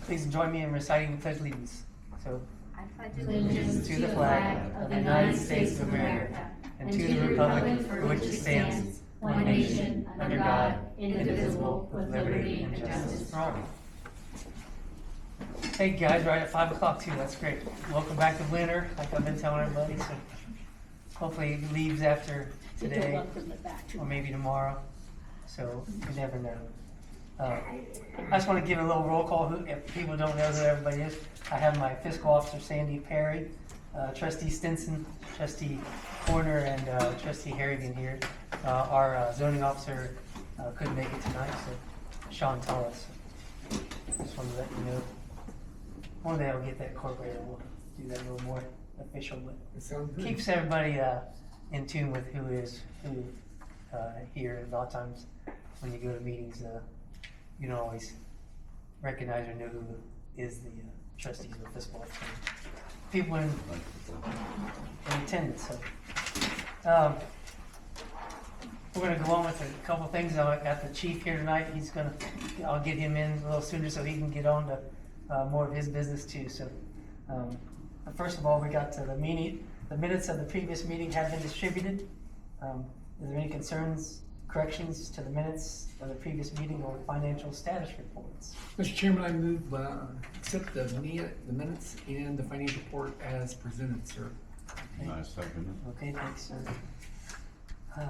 Please join me in reciting the Pledge of Allegiance. So, I pledge allegiance to the flag of the United States of America and to the republic for which it stands, one nation, under God, indivisible, with liberty and justice for all. Hey guys, right at 5 o'clock too, that's great. Welcome back to winter, like I've been telling everybody, so hopefully it leaves after today, or maybe tomorrow, so you never know. I just want to give a little roll call, if people don't know who everybody is. I have my fiscal officer, Sandy Perry, Trustee Stinson, Trustee Corner, and Trustee Harrigan here. Our zoning officer couldn't make it tonight, so Sean Tullis. Just wanted to let you know. One day I'll get that incorporated. We'll do that a little more official, but keeps everybody in tune with who is who here. And a lot of times when you go to meetings, you don't always recognize or know who is the trustees of fiscal officer. People in attendance. So, we're going to go on with a couple things. I got the chief here tonight. I'll get him in a little sooner so he can get on to more of his business too. So, but first of all, we got to the meeting. The minutes of the previous meeting have been distributed. Is there any concerns, corrections to the minutes of the previous meeting or financial status reports? Mr. Chairman, I move accept the minutes and the financial report as presented, sir. Okay. I second it. Okay, thanks, sir. And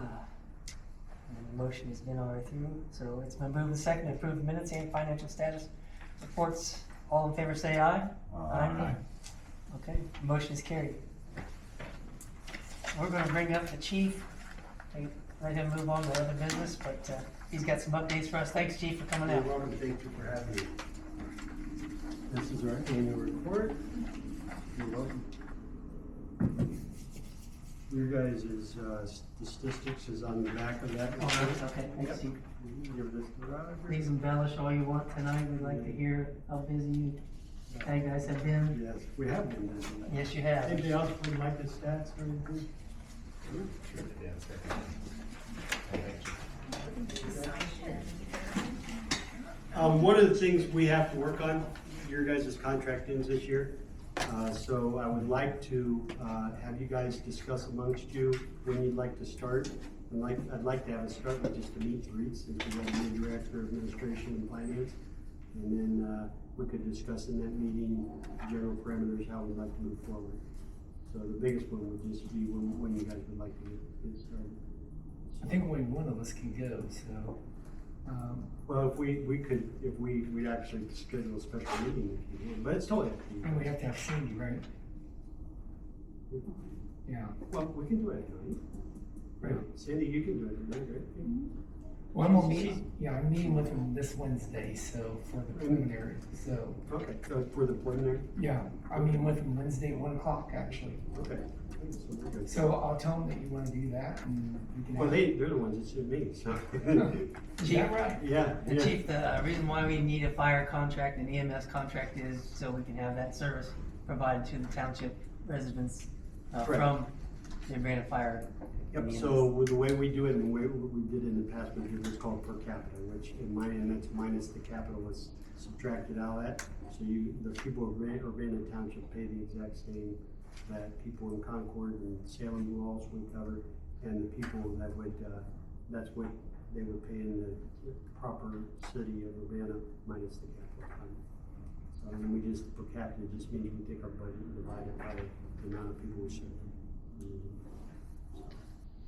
the motion has been already through, so it's been moved and seconded to approve the minutes and financial status reports. All in favor say aye. Aye. Okay, motion is carried. We're going to bring up the chief. Let him move on to other business, but he's got some updates for us. Thanks, chief, for coming out. You're welcome. Thank you for having me. This is our annual report. You're welcome. Your guys' statistics is on the back of that. Oh, that's okay. Thanks, chief. Give this to Roger. Please embellish all you want tonight. We'd like to hear how busy you guys have been. Yes, we have been busy. Yes, you have. Anything else from like the stats or anything? Sure, yeah, second. One of the things we have to work on, your guys' contract ends this year. So I would like to have you guys discuss amongst you when you'd like to start. I'd like to have a start with just a meet and greet, since we have a new director of administration and finance. And then we could discuss in that meeting general parameters, how we'd like to move forward. So the biggest one would just be when you guys would like to get started. I think only one of us can go, so. Well, if we'd actually schedule a special meeting if you would, but it's totally up to you. And we have to have Sandy, right? Yeah. Well, we can do it, right? Right. Sandy, you can do it, right? Well, I'm meeting with him this Wednesday, so for the preliminary, so. Okay, so for the preliminary? Yeah, I'm meeting with him Wednesday at 1 o'clock, actually. Okay. So we're good. So I'll tell him that you wanna do that, and we can. Well, they're the ones that suit me, so. Is that right? Yeah. The chief, the reason why we need a fire contract and EMS contract is so we can have that service provided to the township residents from the Urbana Fire. Yep, so with the way we do it and the way we did it in the past, we did what's called per capita, which and that's minus the capital was subtracted out of that. So the people of Urbana Township pay the exact same that people in Concord and Salem will also cover, and the people that would, that's what they would pay in the proper city of Urbana minus the capital fund. So then we just, per capita just means we take our budget and divide it by the amount of people we serve.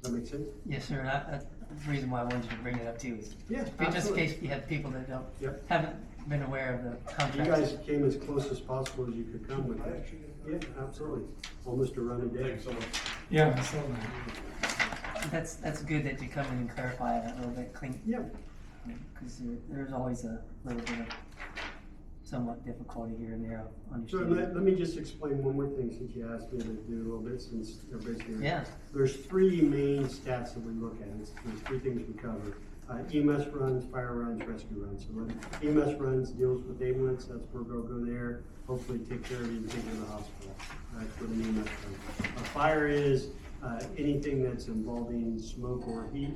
Does that make sense? Yes, sir. That's the reason why I wanted you to bring it up too. Is Yeah, just in absolutely. case you have people that Yep. haven't been aware of the You contract. guys came as close as possible as you could come with that. Yeah, absolutely. Almost a run a day. Thanks so much. Yeah, I saw that. That's good that you come in and clarify that a little bit, clean. Yeah. Because there's always a little bit of somewhat difficulty here and there. So let me just explain one more thing, since you asked me to do a little bit, since everybody's here. Yeah. There's three main stats that we look at. There's three things we cover. EMS runs, fire runs, rescue runs. So when EMS runs deals with ambulance, that's where we'll go there, hopefully take care of you and take you to the hospital. That's what an EMS runs. A fire is anything that's involving smoke or heat,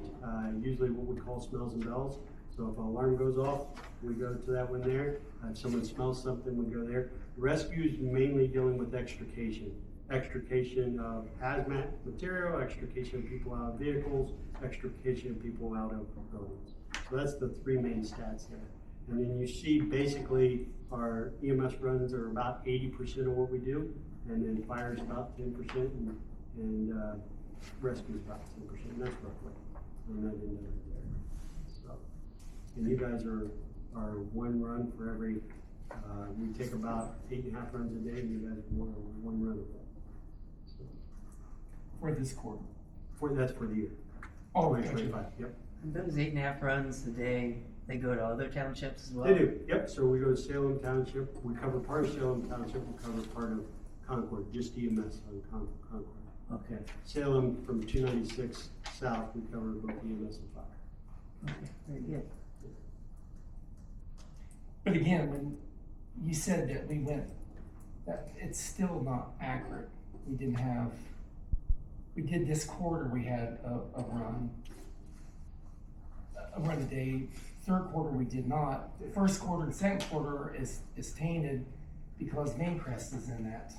usually what we call smells and bells. So if an alarm goes off, we go to that one there. If someone smells something, we go there. Rescue is mainly dealing with extrication. Extrication of hazmat material, extrication of people out of vehicles, extrication of people out of buildings. So that's the three main stats there. And then you see basically our EMS runs are about 80% of what we do, and then fire is about 10%, and rescue is about 10%, and that's roughly on that end of it there. So, and you guys are one run for every, we take about 8.5 runs a day, and you guys are one run of that. So, For this quarter. that's for the year. Oh, 2025, yep. And those 8.5 runs a day, they go to other townships as well? They do, yep, so we go to Salem Township, we cover part of Salem Township, we cover part of Concord, just EMS on Concord. Okay, Salem from 296 south, we cover both EMS and fire. okay, very good. But again, when you said that we went, that it's still not accurate. We did this quarter, we had a run a day. Third quarter, we did not. First quarter and second quarter is tainted because Vaincrest is in that.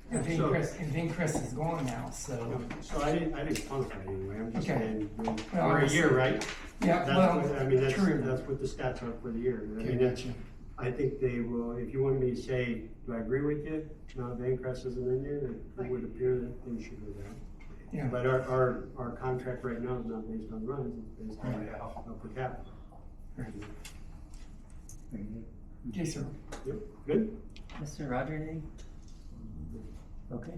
And Vaincrest is gone now, so. So I didn't quantify it anyway, I'm just Okay. saying, Well, we're a year, right? Yeah, That's well, what, I mean, true. that's what the stats are for the year. I Okay, mean, gotcha. I think they will, if you want me to say, do I agree with you? No, Vaincrest isn't in there, it would appear that things should go down. Yeah. But our contract right now is not based on runs, it's based on per capita. Very good. Okay, sir. Yep, good? Mr. Roger, anything? Okay.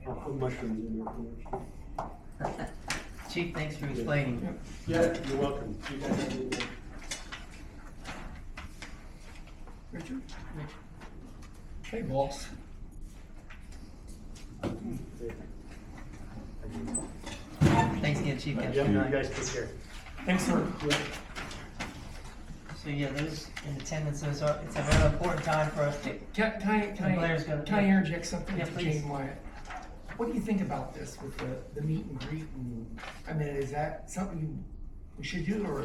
I'll put mushrooms in there for you. Chief, thanks for explaining. Yeah, you're welcome. You guys have a good day. Richard? Hey, boss. Thanks again, Chief. Have a Yeah, good you night. guys take care. Thanks, sir. So yeah, those in attendance, it's a very important time for us to. Can Blair's gonna- I interject something Yeah, to please. Jane Wyatt? What do you think about this with the meet and greet? And, I mean, is that something we should do, or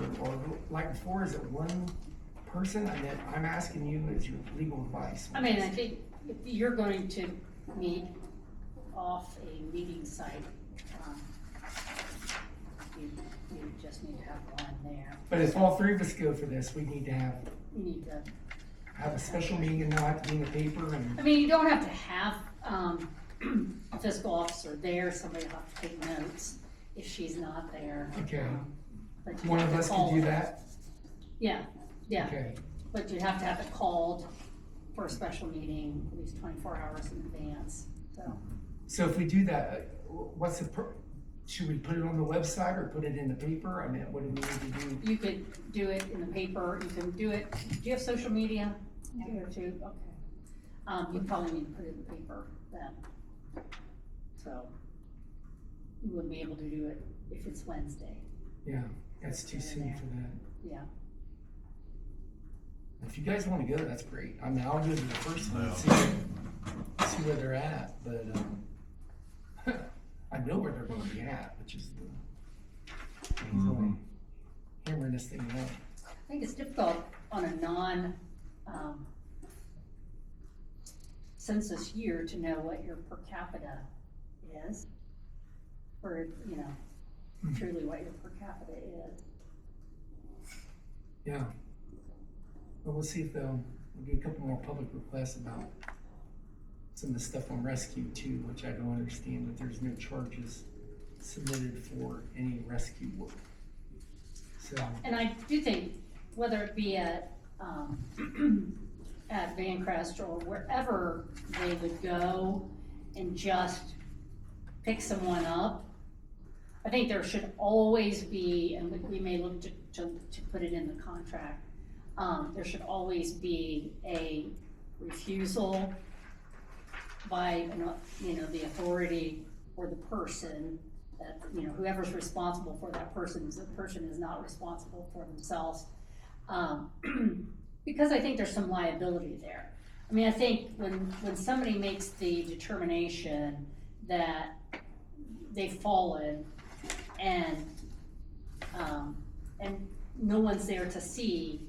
like before, is it one person? I mean, I'm asking you as your legal advice. I mean, I think if you're going to meet off a meeting site, you just need to have one there. But if all three of us go for this, we need to have You need to, a special meeting and not have to be in the paper and. I mean, you don't have to have, a fiscal officer there, somebody will have to take notes if she's not there. Okay. But you One have of to us call can do it. that? Yeah, yeah, Okay, but you'd have to have it called for a special meeting at least 24 hours in advance, so. so if we do that, what's should we put it on the website or put it in the paper? I mean, what do we need to do? You could do it in the paper, you can do it, do you have social media? Yeah. Too, okay. You probably need to put it in the paper then. So, you wouldn't be able to do it if it's Wednesday, Yeah, that's too soon for that. yeah. If you guys wanna go, that's great. I mean, I'll go to the first one and see where they're at, but, I know where they're gonna be at, which is hammering this thing out. I think it's difficult on a census year to know what your per capita is, or, you know, truly what your per capita is. Yeah. Well, we'll see if we'll get a couple more public requests about some of the stuff on rescue too, which I don't understand, that there's no charges submitted for any rescue work. So, And I do think, whether it be at Vaincrest or wherever they would go and just pick someone up, I think there should always be, and we may look to put it in the contract, there should always be a refusal by, the authority or the person that, whoever's responsible for that person, the person is not responsible for themselves. Because I think there's some liability there. I mean, I think when somebody makes the determination that they've fallen and no one's there to see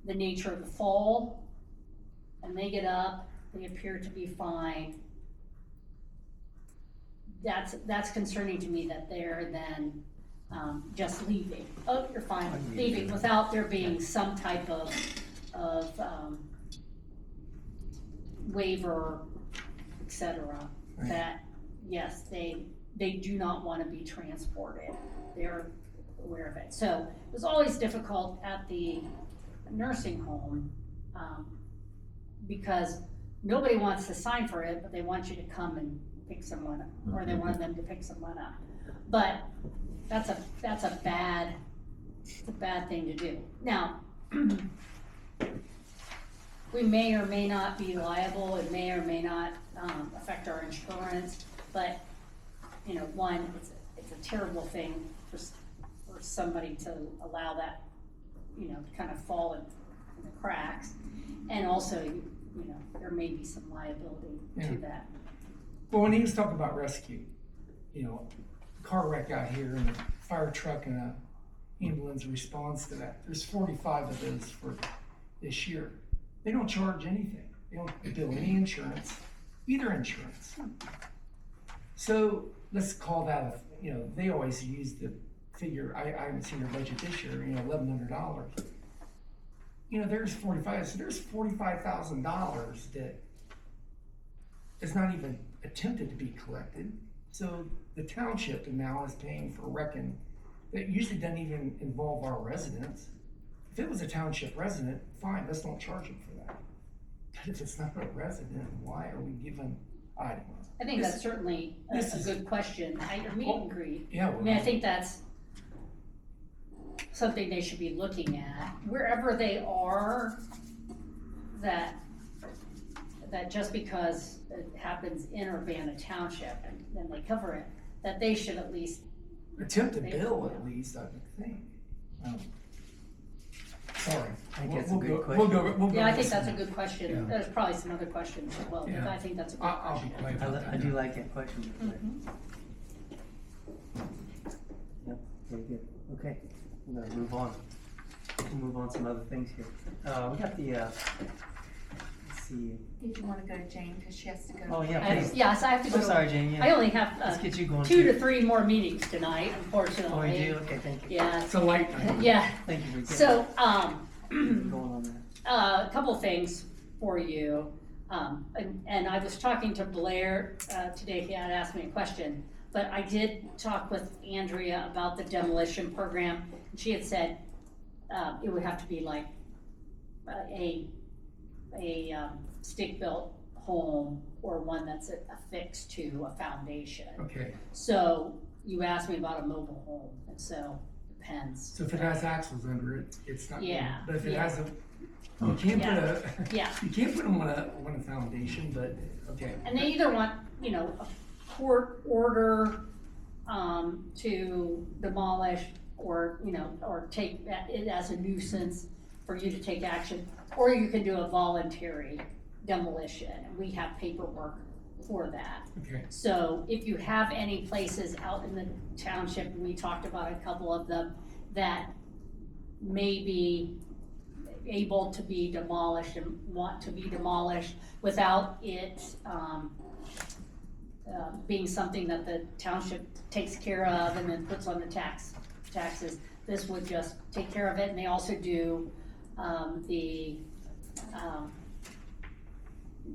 the nature of the fall, and they get up, they appear to be fine. That's concerning to me that they're then, just leaving. Oh, you're fine, leaving without there being some type of, waiver, et cetera, Right. that, yes, they do not wanna be transported. They're aware of it. So it was always difficult at the nursing home, because nobody wants to sign for it, but they want you to come and pick someone up, or they want them to pick someone up. But that's a bad thing to do. Now, we may or may not be liable, it may or may not, affect our insurance, but, you know, one, it's a terrible thing for somebody to allow that, you know, kind of fall in the cracks. And also, you know, there may be some liability to that. Well, when he was talking about rescue, you know, car wreck out here and a fire truck and a ambulance response to that, there's 45 of those for this year. They don't charge anything. They don't bill any insurance, either insurance. So let's call that, you know, they always use the figure, I haven't seen their budget this year, you know, $1,100. You know, there's 45, so there's $45,000 that is not even attempted to be collected. So the township now is paying for wrecking that usually doesn't even involve our residents. If it was a township resident, fine, let's don't charge them for that. But if it's not a resident, why are we giving, I don't know. I think that's certainly a good question. Your meet and greet. Yeah. I mean, I think that's something they should be looking at, wherever they are, that just because it happens in Urbana Township and then they cover it, that they should at least, Attempt to bill at least, I would think. Sorry. I think that's a We'll good go- question. We'll go yeah, I think listen. that's a good question. Yeah. There's probably some other questions as well, but Yeah. I think that's a good I'll be question. quiet about that. I do like that question. Mhm. Yep, very good. Okay, we're gonna move on. We'll move on to some other things here. We got the, let's see. Did you wanna go to Jane, cause she has to go? Oh, yeah, I have- please. Yes, I have to go. I'm sorry, Jane, I yeah. only have Let's get you going. 2 too. to 3 more meetings tonight, unfortunately. Oh, you do? Okay, thank you. Yeah, It's a light night. yeah. Thank you for getting So, going on that. a couple things for you. And I was talking to Blair today, he had asked me a question, but I did talk with Andrea about the demolition program. And she had said it would have to be like a stick-built home or one that's affixed to a foundation. Okay, So you asked me about a mobile home, and so depends. so if it has axles under it, it's not. Yeah, But if it yeah. has a, you can't put Yeah. a, Yeah. you can't put them on a foundation, but, okay. And they either want, you know, a court order, to demolish or, you know, or take it as a nuisance for you to take action, or you can do a voluntary demolition, and we have paperwork for that. Okay, So if you have any places out in the township, and we talked about a couple of them, that may be able to be demolished and want to be demolished without it, being something that the township takes care of and then puts on the taxes, this would just take care of it. And they also do,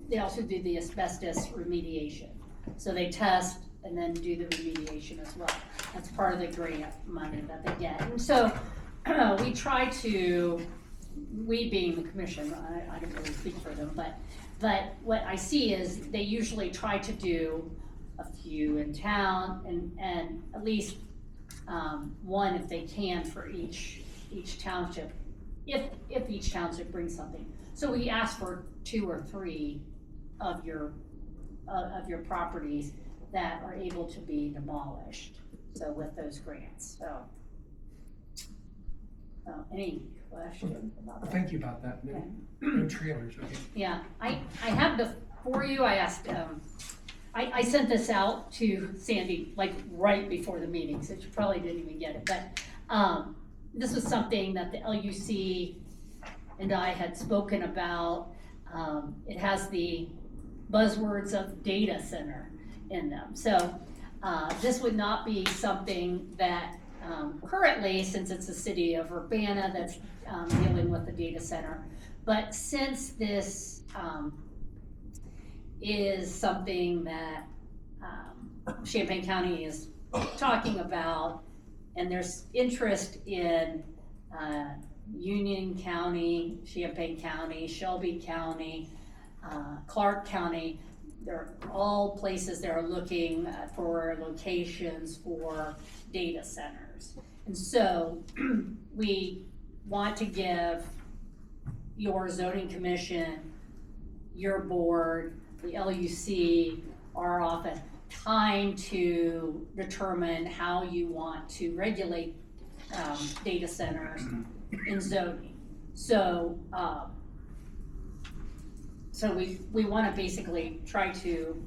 they also do the asbestos remediation. So they test and then do the remediation as well. That's part of the grant money that they get. And so we try to, we being the commission, I don't really speak for them, but what I see is they usually try to do a few in town and at least one if they can for each township, if each township brings something. So we ask for 2 or 3 of your properties that are able to be demolished, so with those grants, so. Any questions about that? thank you about that. Okay. No trailers, okay. Yeah, I have before you, I asked, I sent this out to Sandy, like, right before the meeting, so she probably didn't even get it, but, this was something that the LUC and I had spoken about. It has the buzzwords of data center in them. So this would not be something that currently, since it's the city of Urbana that's dealing with the data center, but since this is something that Champaign County is talking about, and there's interest in Union County, Champaign County, Shelby County, Clark County. They're all places that are looking for locations for data centers. And so we want to give your zoning commission, your board, the LUC, our office, time to determine how you want to regulate data centers in zoning. So, so we want to basically try to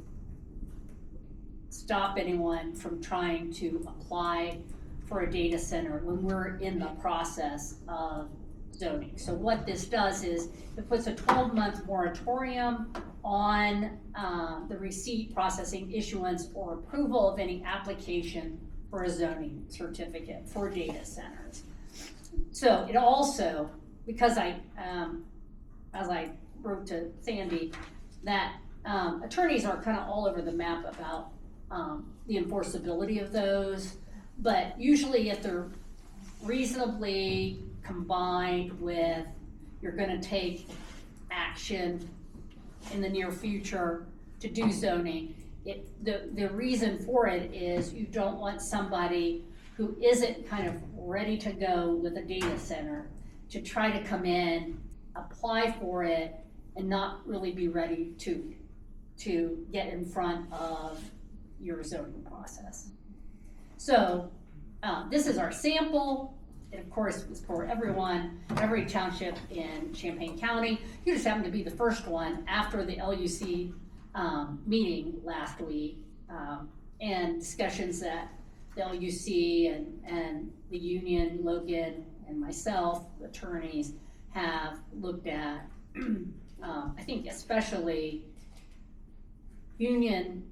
stop anyone from trying to apply for a data center when we're in the process of zoning. So what this does is it puts a 12-month moratorium on the receipt, processing, issuance, or approval of any application for a zoning certificate for data centers. So it also, because as I wrote to Sandy, that attorneys are kind of all over the map about the enforceability of those, but usually if they're reasonably combined with you're gonna take action in the near future to do zoning, the reason for it is you don't want somebody who isn't kind of ready to go with a data center to try to come in, apply for it, and not really be ready to get in front of your zoning process. So this is our sample. It of course is for everyone, every township in Champaign County. You just happen to be the first one after the LUC meeting last week, and discussions that the LUC and the union, Logan, and myself, attorneys, have looked at. I think especially Union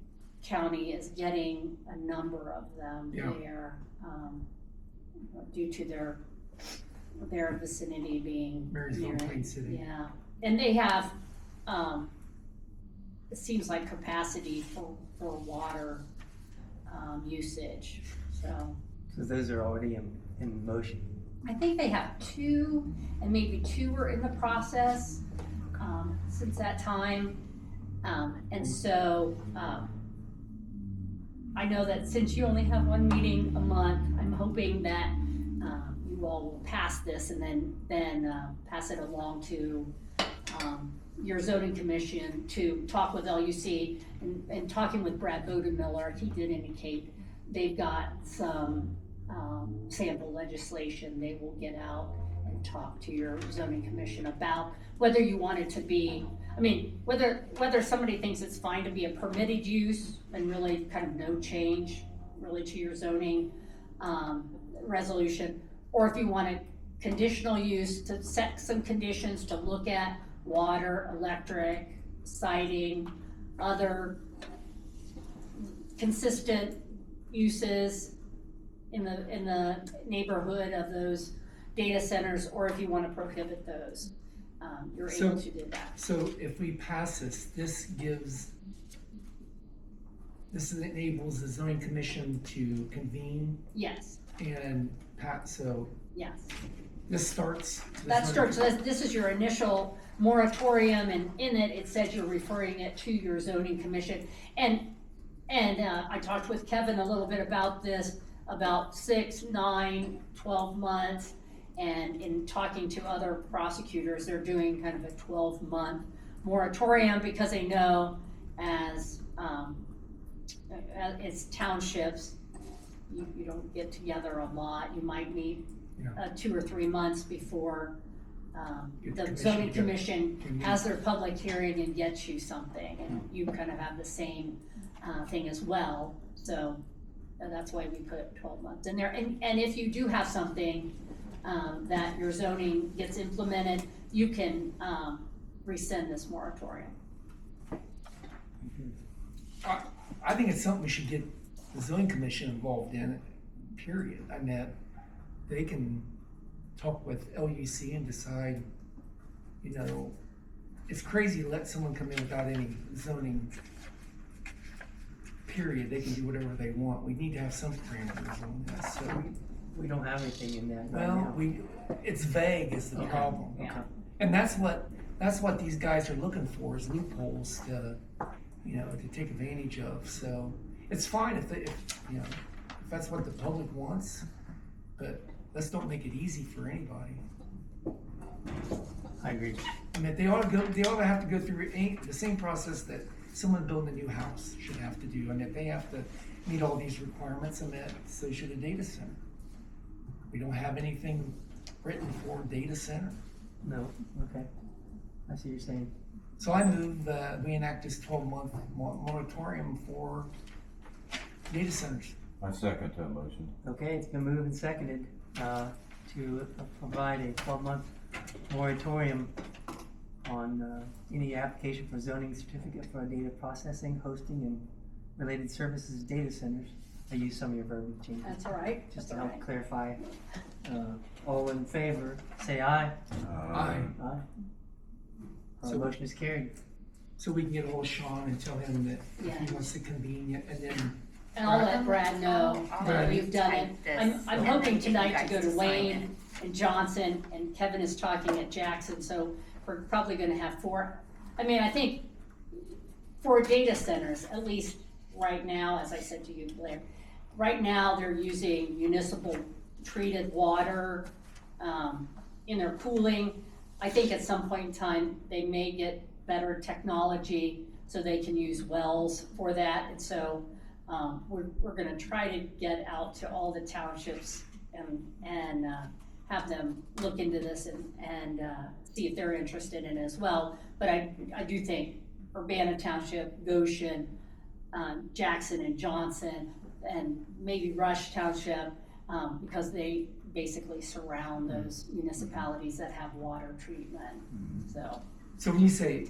County is getting a number of them there, due to their vicinity being Marysville, Plain City. Yeah, and they have, it seems like capacity for water usage, so. So those are already in motion. I think they have 2, and maybe 2 are in the process since that time. And so I know that since you only have 1 meeting a month, I'm hoping that you all will pass this and then pass it along to your zoning commission to talk with LUC. And talking with Brad Bodemiller, he did indicate they've got some sample legislation they will get out and talk to your zoning commission about whether you want it to be, I mean, whether somebody thinks it's fine to be a permitted use and really kind of no change really to your zoning resolution, or if you want a conditional use to set some conditions to look at water, electric, siting, other consistent uses in the neighborhood of those data centers, or if you want to prohibit those, you're able to do that. So if we pass this enables the zoning commission to convene Yes, and so yes. this starts. That starts, so this is your initial moratorium, and in it, it says you're referring it to your zoning commission. And I talked with Kevin a little bit about this, about 6, 9, 12 months. And in talking to other prosecutors, they're doing kind of a 12-month moratorium because they know as it's townships, you don't get together a lot. You might meet 2 or 3 months before the zoning commission has their public hearing and gets you something, and you kind of have the same thing as well. So that's why we put 12 months in there. And if you do have something that your zoning gets implemented, you can, rescind this moratorium. I think it's something we should get the zoning commission involved in, period. I mean, they can talk with LUC and decide, you know, it's crazy to let someone come in without any zoning, period. They can do whatever they want. We need to have some parameters on this, so. We don't have anything in that right Well, now. it's vague is the Okay. problem. Yeah. And that's what these guys are looking for, is loopholes to, you know, to take advantage of. So it's fine if that's what the public wants, but let's don't make it easy for anybody. I agree. I mean, they ought to have to go through the same process that someone building a new house should have to do. And if they have to meet all these requirements, I mean, so should a data center. We don't have anything written for data center. No, okay. I see what you're saying. So I move that we enact this 12-month moratorium for data centers. I second that motion. Okay, it's been moved and seconded, to provide a 12-month moratorium on, any application for zoning certificate for data processing, hosting, and related services data centers. I used some of your verbiage changes. That's all right, Just that's to all help right. clarify. All in favor, say aye. Aye. Aye. So- Motion is carried. So we can get ahold of Sean and tell him that if Yeah. he wants to convene it, and then, And I'll let Brad know I'll that Brad, we've done it. type this, I'm and hoping then get you tonight to guys go to sign Wayne and Johnson, and Kevin is talking at Jackson, so we're probably gonna have 4. I mean, I think for data centers, at least right now, as I said to you, Blair, right now, they're using municipal treated water, in their cooling. I think at some point in time, they may get better technology so they can use wells for that. And so, we're gonna try to get out to all the townships and have them look into this and see if they're interested in it as well. But I do think Urbana Township, Goshen, Jackson and Johnson, and maybe Rush Township, because they basically surround those municipalities that have water treatment, so. so when you say,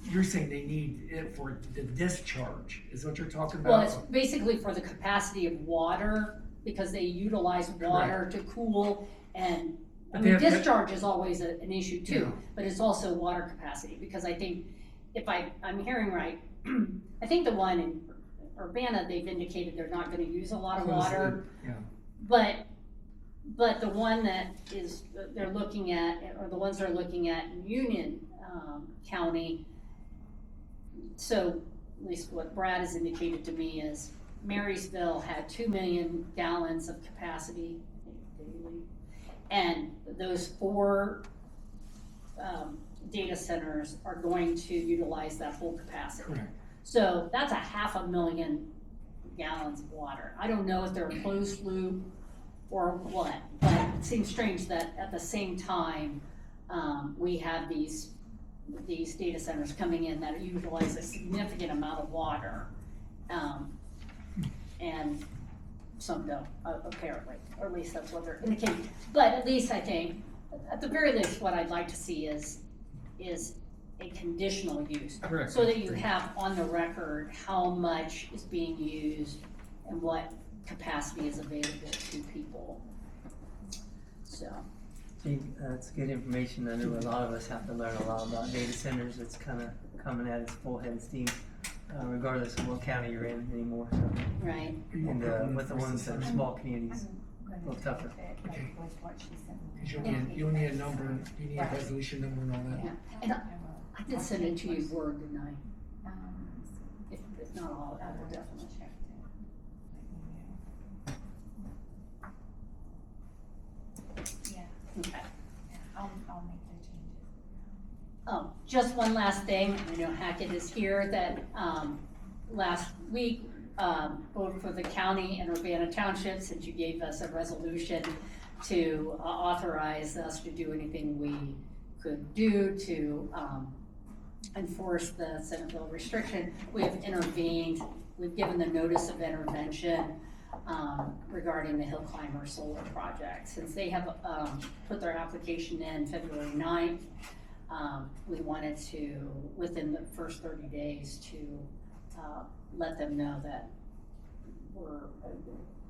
you're saying they need it for the discharge, is what you're talking about? Well, it's basically for the capacity of water, because they utilize water to cool, and, I But they mean, have- discharge is always an issue too, Yeah. but it's also water capacity, because I think, if I'm hearing right, I think the one in Urbana, they've indicated they're not gonna use a lot of water, Yeah. but the one that they're looking at, or the ones they're looking at in Union, County, so at least what Brad has indicated to me is Marysville had 2 million gallons of capacity daily. And those 4, data centers are going to utilize that whole capacity. Correct. So that's 500,000 gallons of water. I don't know if they're a closed loop or what, but it seems strange that at the same time, we have these data centers coming in that utilize a significant amount of water. And some don't, apparently, or at least that's what they're indicating. But at least I think, at the very least, what I'd like to see is a conditional use. Correct. So that you have on the record how much is being used and what capacity is available to people. So, Gee, that's good information. I know a lot of us have to learn a lot about data centers. It's kind of coming at its full head of steam, regardless of what county you're in anymore. So. right, And with the ones that are small communities, a little tougher. Okay. Because you'll need a number, you need a resolution number and all that. yeah. And I did send it to you Word, didn't I? If not all, I will definitely. Yeah, Okay. I'll make the changes. Oh, just one last thing, I know Hackett is here, that, last week, both for the county and Urbana Township, since you gave us a resolution to authorize us to do anything we could do to, enforce the Senate bill restriction, we have intervened, we've given the notice of intervention. regarding the Hill Climber Solar Project. Since they have, put their application in February 9th, we wanted to, within the first 30 days, to, let them know that we're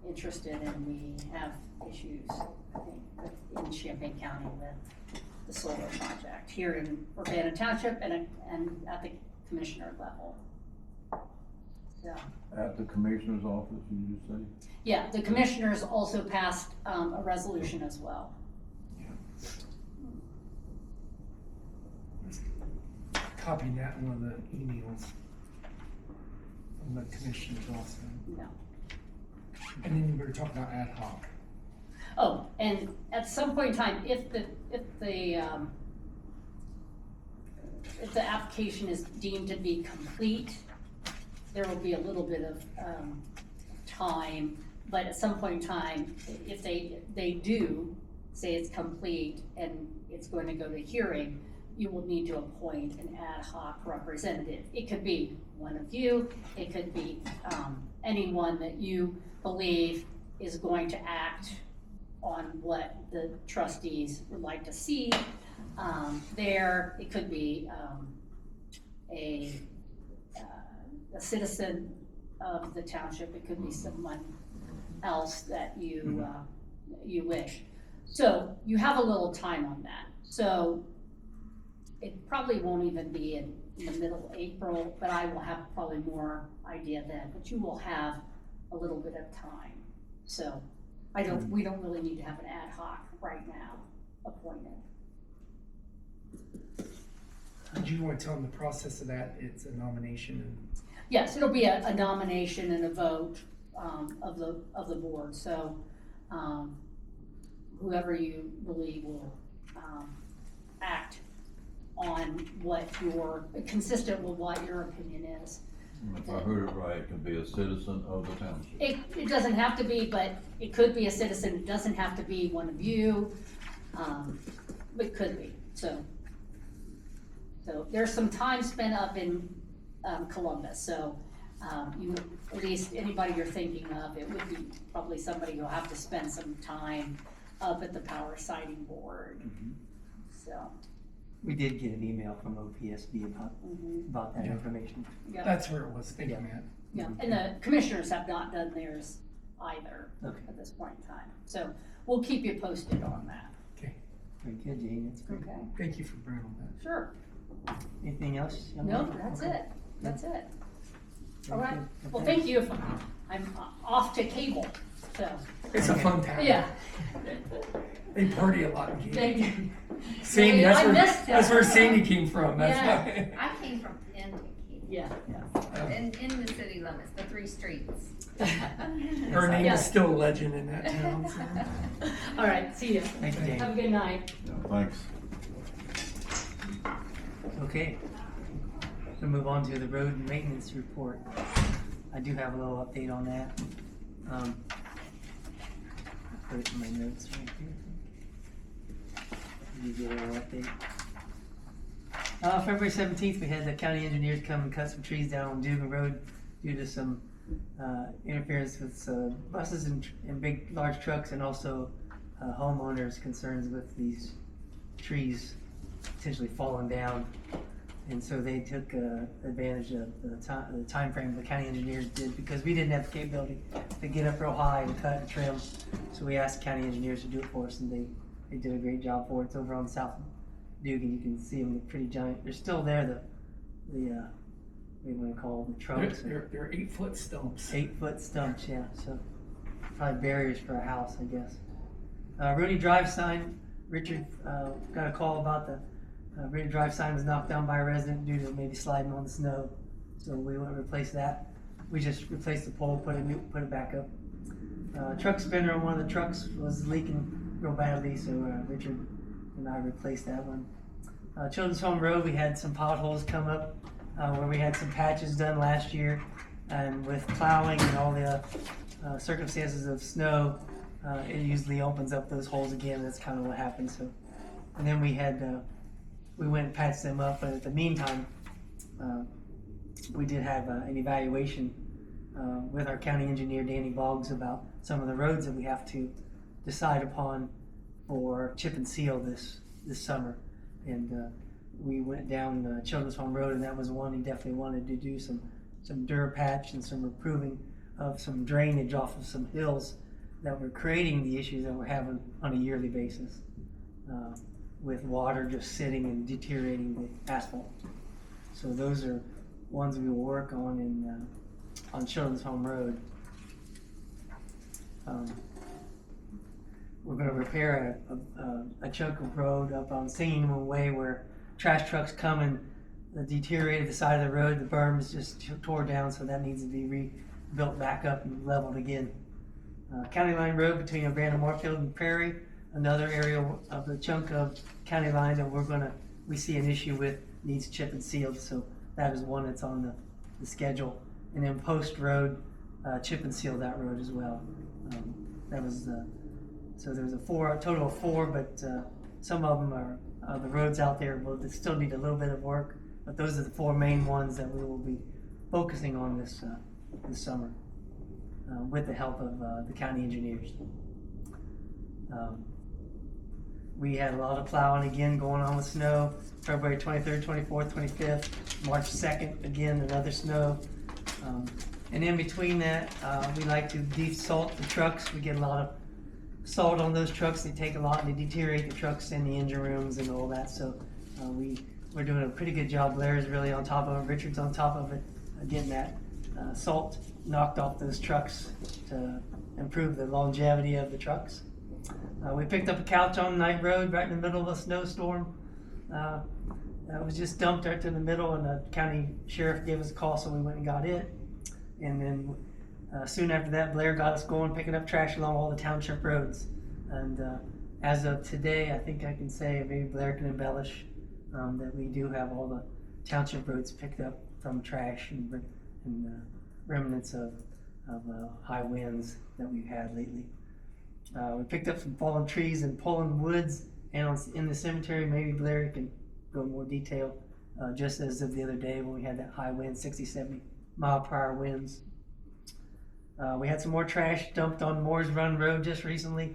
interested and we have issues, I think, in Champaign County with the solar project here in Urbana Township and at the commissioner level. So, At the commissioner's office, you just say? yeah, the commissioners also passed, a resolution as well. Copying that in one of the emails from the commissioners also. No. And then we were talking about ad hoc. Oh, and at some point in time, if the application is deemed to be complete, there will be a little bit of, time, but at some point in time, if they do say it's complete and it's going to go to hearing, you will need to appoint an ad hoc representative. It could be one of you, it could be, anyone that you believe is going to act on what the trustees would like to see, there. It could be, a citizen of the township, it could be someone else that you, you wish. So you have a little time on that. So it probably won't even be in the middle of April, but I will have probably more idea then, but you will have a little bit of time. So we don't really need to have an ad hoc right now appointed. Did you want to tell them the process of that? It's a nomination and Yes, it'll be a nomination and a vote, of the board, so, whoever you believe will, act on what consistent with what your opinion is. If I heard it right, it could be a citizen of the township. It doesn't have to be, but it could be a citizen, it doesn't have to be one of you, but it could be, so. So there's some time spent up in, Columbus, so, you, at least anybody you're thinking of, it would be probably somebody who'll have to spend some time up at the Power Sighting Board, so. We did get an email from OPSB about that Yeah. information. Yeah, that's where it was thinking that. yeah, and the commissioners have not done theirs either Okay. at this point in time, so we'll keep you posted on that. Okay, Very good, Jane, that's great. Okay, thank you for bringing all that. sure. Anything else? young No, lady? that's Okay. it, that's it. Very All right, good. well, Okay. thank you. I'm off to cable, so, It's a fun town. yeah. They party a lot in Katy. Thank you. Sandy, I missed that's where that. Sandy came from, that's Yeah. why. I came from Kentucky, Yeah, in the city limits, the 3 streets. Her name Yeah. is still a legend in that town, so. All right, see you. Thank you, Jane. Have a good night. Yeah, thanks. Okay, so move on to the road maintenance report. I do have a little update on that. Put it in my notes right here. Give you a little update. February 17th, we had the county engineers come and cut some trees down on Dugan Road due to some interference with buses and big, large trucks, and also homeowners' concerns with these trees potentially falling down. And so they took advantage of the time frame the county engineers did, because we didn't have the capability to get up real high and cut and trim. So we asked the county engineers to do it for us, and they did a great job for it. It's over on South Dugan. You can see them, they're pretty giant. They're still there, what do you want to call them, the trunks? They're 8-foot stumps. 8-foot stumps, yeah, so probably barriers for a house, I guess. Rudy Drive sign, Richard got a call about the Rudy Drive sign was knocked down by a resident due to maybe sliding on the snow, so we want to replace that. We just replaced the pole, put it back up. Truck spinner on one of the trucks was leaking real badly, so Richard and I replaced that one. Children's Home Road, we had some potholes come up where we had some patches done last year, and with plowing and all the circumstances of snow, it usually opens up those holes again. That's kind of what happened. So, and then we went and patched them up, but at the meantime, we did have an evaluation with our county engineer, Danny Boggs, about some of the roads that we have to decide upon for chip and seal this summer. And we went down Children's Home Road, and that was one he definitely wanted to do some Durapatch and some improving of some drainage off of some hills that were creating the issues that we're having on a yearly basis, with water just sitting and deteriorating the asphalt. So those are ones we will work on on Children's Home Road. We're going to repair a chunk of road up on Singing Moon Way where trash trucks come and deteriorated the side of the road. The berm is just tore down, so that needs to be rebuilt back up and leveled again. County Line Road between Urbana, Moorfield, and Prairie, another area of the chunk of county line that we see an issue with, needs chip and sealed, so that is one that's on the schedule. And then Post Road, chip and seal that road as well. That was so there was a total of four, but some of them are the roads out there will still need a little bit of work, but those are the four main ones that we will be focusing on this summer, with the help of the county engineers. We had a lot of plowing again going on with snow, February 23rd, 24th, 25th, March 2nd, again, another snow. And in between that, we like to de-salt the trucks. We get a lot of salt on those trucks. They take a lot and they deteriorate the trucks in the engine rooms and all that. So we're doing a pretty good job. Blair's really on top of it. Richard's on top of it, getting that salt knocked off those trucks to improve the longevity of the trucks. We picked up a couch on Knight Road right in the middle of a snowstorm. It was just dumped right in the middle, and the county sheriff gave us a call, so we went and got it. And then soon after that, Blair got us going, picking up trash along all the township roads. And as of today, I think I can say, maybe Blair can embellish, that we do have all the township roads picked up from trash and remnants of high winds that we've had lately. We picked up some fallen trees in Poland Woods and in the cemetery. Maybe Blair can go in more detail, just as of the other day when we had that high wind, 60, 70 mile per hour winds. We had some more trash dumped on Moore's Run Road just recently.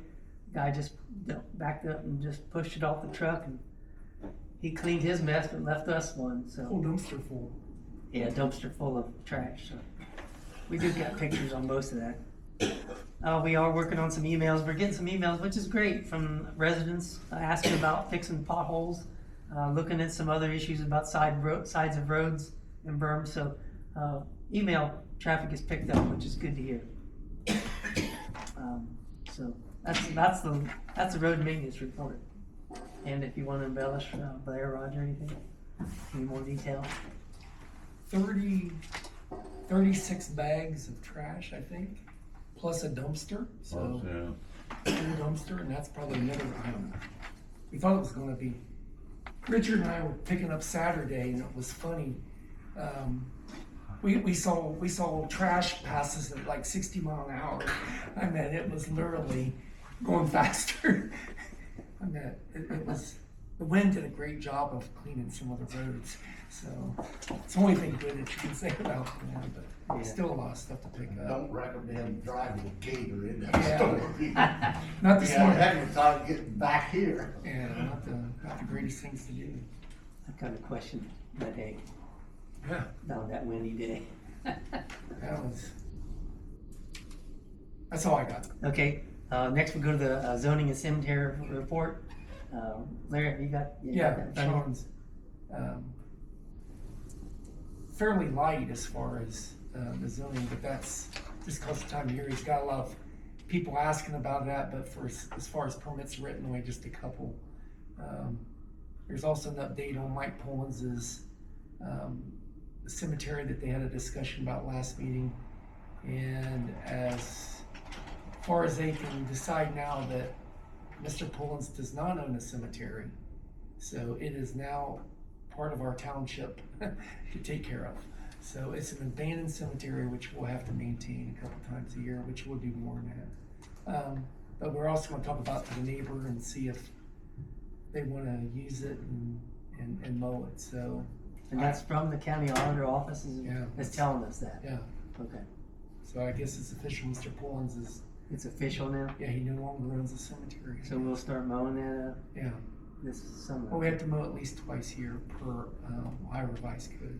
The guy just backed up and just pushed it off the truck, and he cleaned his mess but left us one. So Whole dumpster full. yeah, a dumpster full of trash. So we do got pictures on most of that. We are working on some emails. We're getting some emails, which is great, from residents asking about fixing potholes, looking at some other issues about sides of roads and berms. So email traffic is picked up, which is good to hear. So that's the road maintenance report. And if you want to embellish, Blair, Roger, anything, any more detail? 36 bags of trash, I think, plus a dumpster. So Yeah. a dumpster, and that's probably another, I don't know. We thought it was going to be. Richard and I were picking up Saturday, and it was funny. We saw trash passes at like 60 mile an hour. I mean, it was literally going faster. I mean, it was, the wind did a great job of cleaning some of the roads. So it's the only thing good that you can say about that, but Yeah. still a lot of stuff to pick up. Don't recommend driving a gator in that Yeah. store. Not this Yeah, morning. heck of a time getting back here. Yeah, not the greatest things to do. I kind of questioned that day, Yeah, about that windy day. that's all I got. Okay, next we'll go to the zoning and cemetery report. Larry, have you got? Yeah, got that? Sean's fairly light as far as the zoning, but that's just because of the time of year. He's got a lot of people asking about that, but as far as permits written, only just a couple. There's also an update on Mike Pullins' the cemetery that they had a discussion about last meeting, and as far as they can decide now that Mr. Pullins does not own a cemetery, so it is now part of our township to take care of. So it's an abandoned cemetery which we'll have to maintain a couple times a year, which we'll do more than that. But we're also going to talk about the neighbor and see if they want to use it and mow it. So And that's from the county auditor office Yeah. is telling us that. yeah, Okay. So I guess it's official, Mr. Pullins is, It's official now, yeah, he no longer owns the cemetery. so we'll start mowing that up Yeah, this summer. well, we have to mow at least twice a year per, Ohio Revised Code.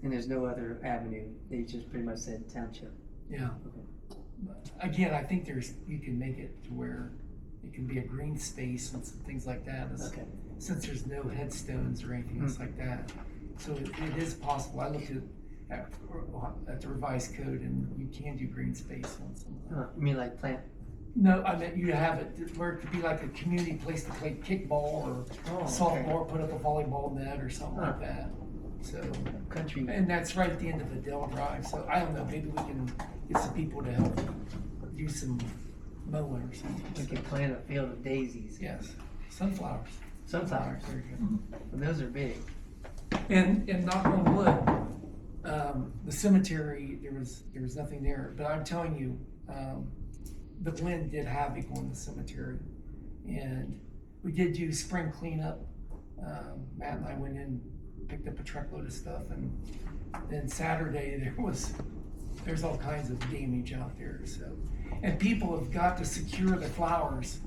And there's no other avenue, they just pretty much said township. Yeah. Okay. But again, I think you can make it to where it can be a green space and some things like that. Okay. Since there's no headstones or anything else like that. So it is possible. I looked at the revised code and you can do green space on some of that. You mean like plant? No, I meant you have it where it could be like a community place to play kickball or softball, or put up a volleyball net or something like that. So, Country. and that's right at the end of Adele Drive. So I don't know, maybe we can get some people to help do some mowing or something. We could plant a field of daisies. Yes, sunflowers. Sunflowers. There you But those are big. go. And knock on wood, the cemetery, there was nothing there, but I'm telling you, the wind did havoc on the cemetery. And we did do spring cleanup. Matt and I went in, picked up a truckload of stuff, and then Saturday there's all kinds of damage out there, so. And people have got to secure the flowers,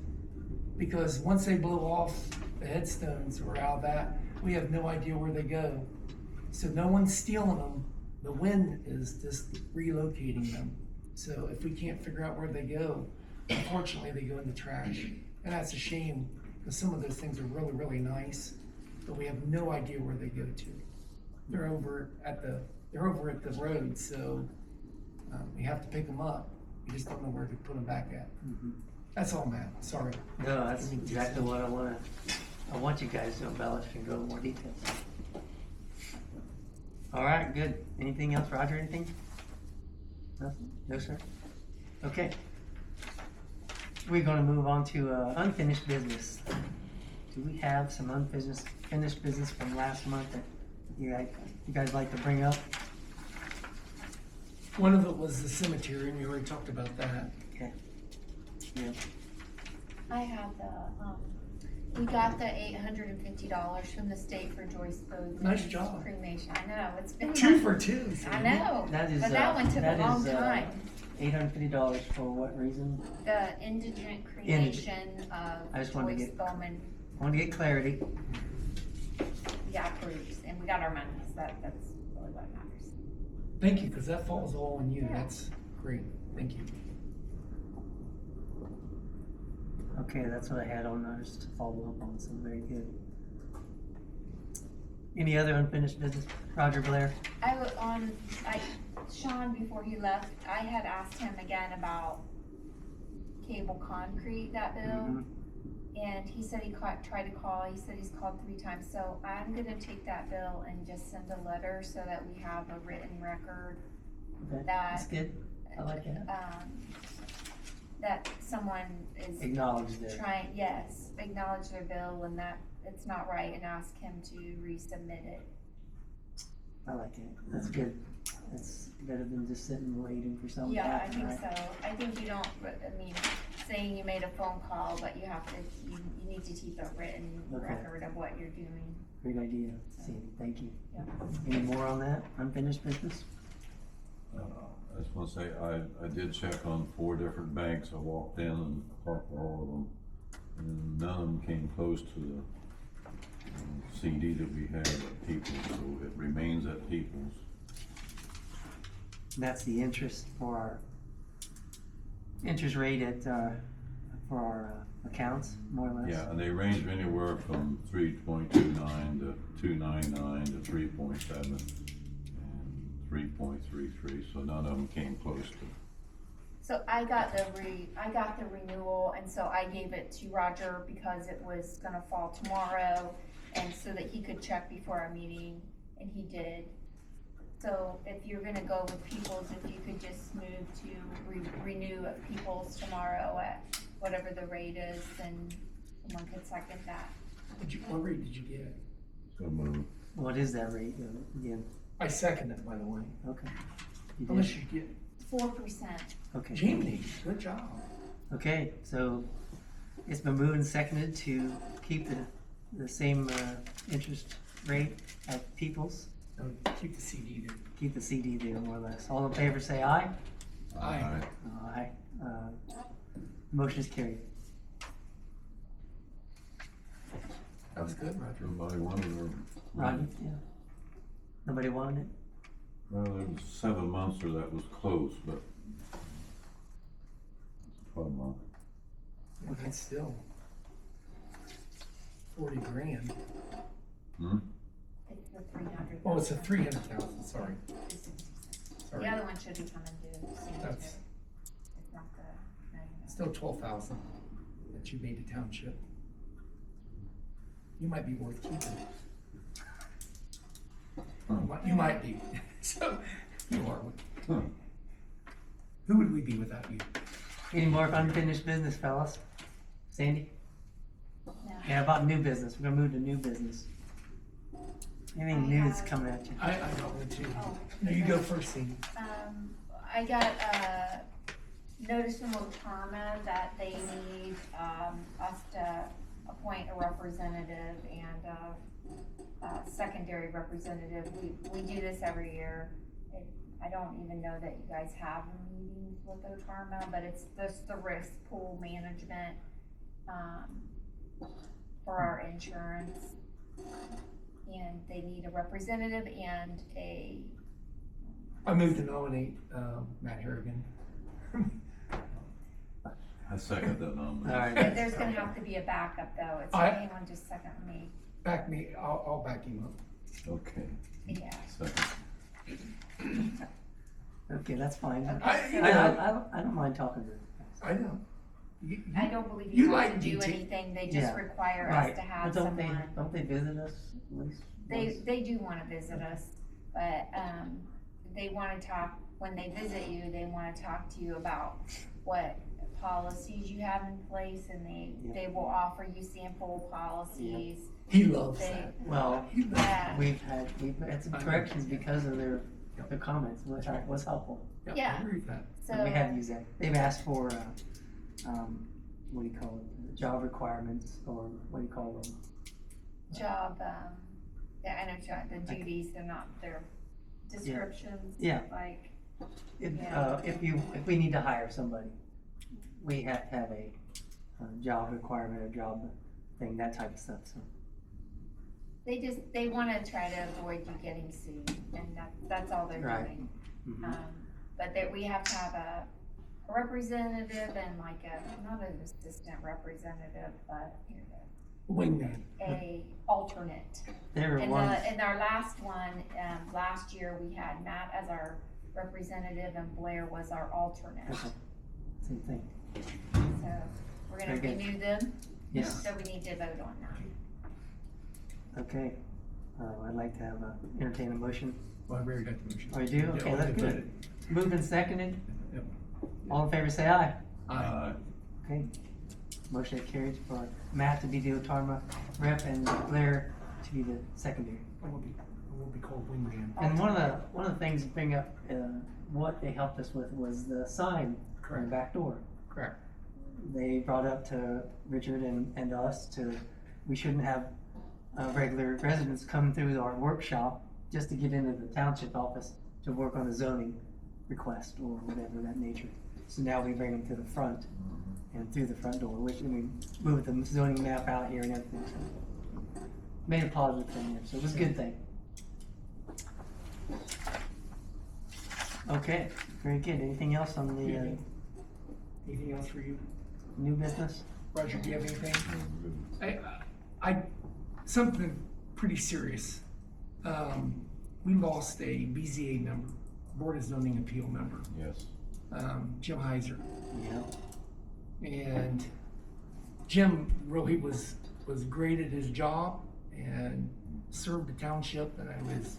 because once they blow off the headstones or out of that, we have no idea where they go. So no one's stealing them, the wind is just relocating them. So if we can't figure out where they go, unfortunately they go in the trash. And that's a shame, because some of those things are really, really nice, but we have no idea where they go to. They're over at the road, so we have to pick them up. We just don't know where to put them back at. That's all, Matt. Sorry. No, that's exactly what I want you guys to embellish and go into more details. All right, good. Anything else, Roger, anything? Nothing? No, sir? Okay. We're gonna move on to unfinished business. Do we have some finished business from last month that you guys like to bring up? One of it was the cemetery, and we already talked about that. Okay. Yeah. I have we got the $850 from the state for Joyce Bode's Nice job. cremation. I know, it's been. 2 for 2. I know, That is, but that one took a long time. $850 for what reason? The indigent cremation I of just wanted to Joyce get- Bowman, I want to get clarity. we got approved, and we got our money, so that's really what matters. Thank you, because that falls all on you. Yeah. That's great. Thank you. Okay, that's what I had on notice to follow up on, so very good. Any other unfinished business? Roger Blair? Sean, before he left, I had asked him again about cable concrete, that bill. And he said he tried to call, he said he's called 3 times, so I'm gonna take that bill and just send a letter so that we have a written record Okay, that, that's good. I like that. that someone is Acknowledge that. acknowledge their bill and that it's not right, and ask him to resubmit it. I like it. That's good. That's better than just sitting and waiting for something to Yeah, I happen, think right? so. I think you don't, saying you made a phone call, but you have to, you need to keep a written Okay. record of what you're doing. Great idea, Sandy. Thank you. Yeah. Any more on that? Unfinished business? I just wanna say, I did check on 4 different banks, I walked in and talked to all of them, and none of them came close to the CD that we had at Peoples, so it remains at Peoples. And that's the interest for our interest rate at, for our accounts, more or less? Yeah, and they range anywhere from 3.29 to 2.99 to 3.7 and 3.33, so none of them came close to. So I got the renewal, and so I gave it to Roger because it was gonna fall tomorrow, and so that he could check before our meeting, and he did. So if you're gonna go with Peoples, if you could just move to renew at Peoples tomorrow at whatever the rate is, then someone could second that. What rate did you get? So move. What is that rate again? I second it, by the way. Okay. You How much did? you get? 4%. Okay. Jamie, good job. Okay, so it's been moved and seconded to keep the same interest rate at Peoples. Keep the CD there. Keep the CD there more or less. All in favor say aye. Aye. Aye. Motion is carried. That was good, Roger. Somebody wanted or? Rodney, yeah. Nobody wanted it? Well, there was 7 months where that was close, but. 12 months. That's still 40 grand. Hmm? It's the 300. Oh, it's a 300,000, sorry. Sorry. The other one should be coming due soon too. That's It's not the 90. still 12,000 that you made to Township. You might be worth keeping. You might be. So, you are. Huh. Who would we be without you? Any more unfinished business, fellas? Sandy? No. Yeah, about new business. We're gonna move to new business. Anything new that's coming at you? I got one too. Oh, No, you go first, Sandy. I got a notice from Urbana that they need, us to appoint a representative and a secondary representative. We do this every year. I don't even know that you guys have meetings with Urbana, but it's just the risk pool management, for our insurance. And they need a representative and a, I move to nominate Matt Harrigan. I second that nomination. All right. but there's gonna have to be a backup though. It's anyone just second me. Back me, I'll back him up. Okay, Yeah. second. Okay, that's fine. Okay. I don't mind talking to her. I know. I don't believe You you have like to do detail. anything, they just Yeah. require us Right, to have but don't someone. they visit us at least? once? They do wanna visit us, but, they wanna talk, when they visit you, they wanna talk to you about what policies you have in place, and they will offer you sample policies. He loves They, that. Well, He loves yeah, we've had some corrections because of their comments, which was helpful. I yeah. agree with that. so. We have used that. They've asked for, what do you call it, job requirements, or what do you call them? Job, yeah, I know, the duties, they're not their descriptions. Yeah. Like, If we need to hire somebody, we have to have a job requirement, a job thing, that type of stuff, so. they wanna try to avoid you getting sued, and that's all they're Right. doing. Mhm. But that we have to have a representative and like not an assistant representative, but Wingman. a alternate. There were In ones, in our last one, last year, we had Matt as our representative and Blair was our alternate. okay, same thing, So we're gonna Very good. renew them, yes, so we need to vote on that. okay. I'd like to have entertain a motion. Well, I already got the motion. Oh, you do? Yeah, Okay, we that's did good. Moved and seconded, Yep. all in favor say aye. Aye. Okay, motion carries for Matt to be the Otarma rep and Blair to be the secondary. I will be called Wingman. And one of the things to bring up, what they helped us with was the sign on the Correct. back door. Correct. They brought up to Richard and us we shouldn't have regular residents come through our workshop just to get into the township office to work on a zoning request or whatever of that nature. So now we bring them to the front and through the front door, which, we moved the zoning map out here and everything, so. Made a positive thing there, so it was a good thing. Okay, very good. Anything else on the Anything else for you? new business? Roger, do you have anything? I something pretty serious. We lost a BZA member, Board of Zoning Appeal member, Yes. Jim Heiser. Yeah. And Jim really was great at his job and served the township, and I was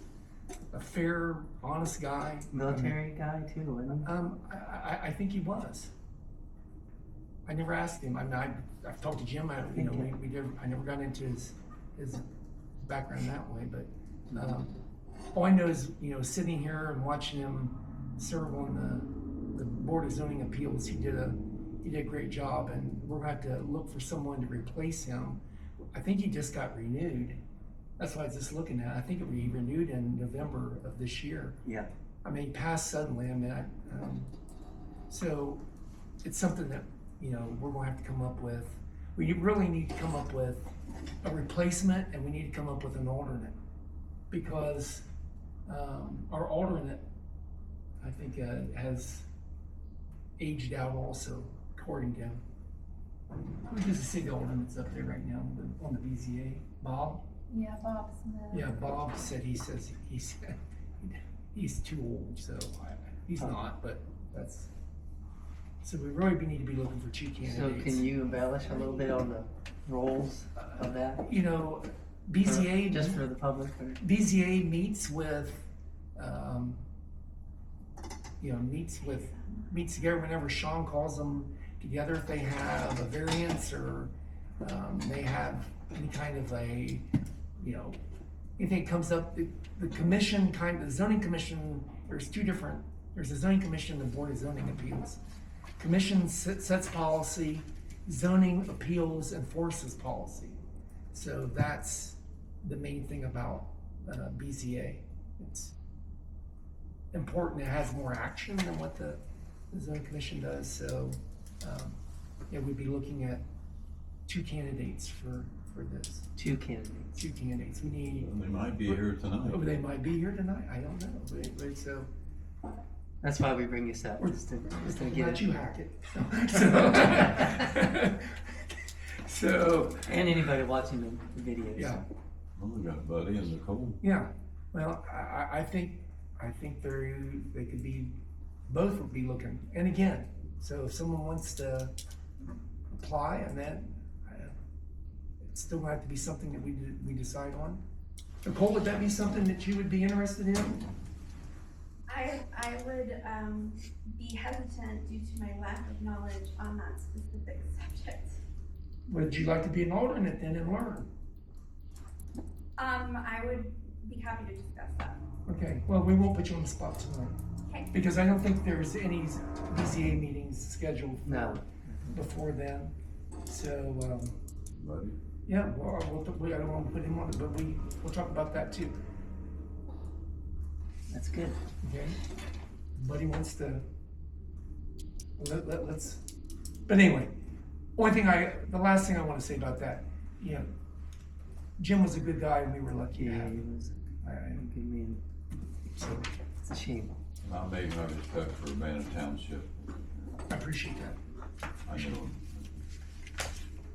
a fair, honest guy. Military guy too, wasn't he? I think he was. I never asked him. I mean, I've talked to Jim. I never got into his background that way. But all I know is, sitting here and watching him serve on the Board of Zoning Appeals, he did a great job, and we're gonna have to look for someone to replace him. I think he just got renewed. That's what I was just looking at. I think it was renewed in November of this year. Yeah. I mean, he passed suddenly. I mean, So it's something that, you know, we're gonna have to come up with. We really need to come up with a replacement, and we need to come up with an alternate. Because, our alternate, I think, has aged out also, according to him. Who's the city alderman that's up there right now on the BZA? Bob? Yeah, Bob Smith. Yeah, Bob said he's too old, so he's not, but that's, so we really need to be looking for two candidates. So can you embellish a little bit on the roles of that? You know, BZA. Just for the public, or? BZA meets with, meets together whenever Sean calls them together, if they have a variance or, they have any kind of a, you know, anything comes up, the commission the zoning commission, there's a zoning commission and board of zoning appeals. Commission sets policy, zoning appeals enforces policy. So that's the main thing about, BZA. It's important, it has more action than what the zoning commission does, so, yeah, we'd be looking at two candidates for this. Two candidates. Two candidates, we need, They might be here tonight. oh, they might be here tonight, I don't know, but so, That's why we bring this up, just to get let it. you hack it. So, And anybody watching the videos. yeah, Well, we got Buddy and Nicole. yeah, well, I think they could be, both would be looking, and again, so if someone wants to apply, and then, it's still gonna have to be something that we decide on. Nicole, would that be something that you would be interested in? I would be hesitant due to my lack of knowledge on that specific subject. Would you like to be an alternate then and learn? I would be happy to discuss that. Okay, well, we won't put you on the spot tonight, Okay. because I don't think there's any BCA meetings scheduled No. before then. So, Buddy. yeah, well, I don't want to put him on it, but we'll talk about that too, That's good. okay? Buddy wants to, let's, but anyway, the last thing I want to say about that, you know, Jim was a good guy and we were lucky to Yeah, have he him. was I- a good man. So, It's a shame. I made my respect for Urbana Township. I appreciate that. I know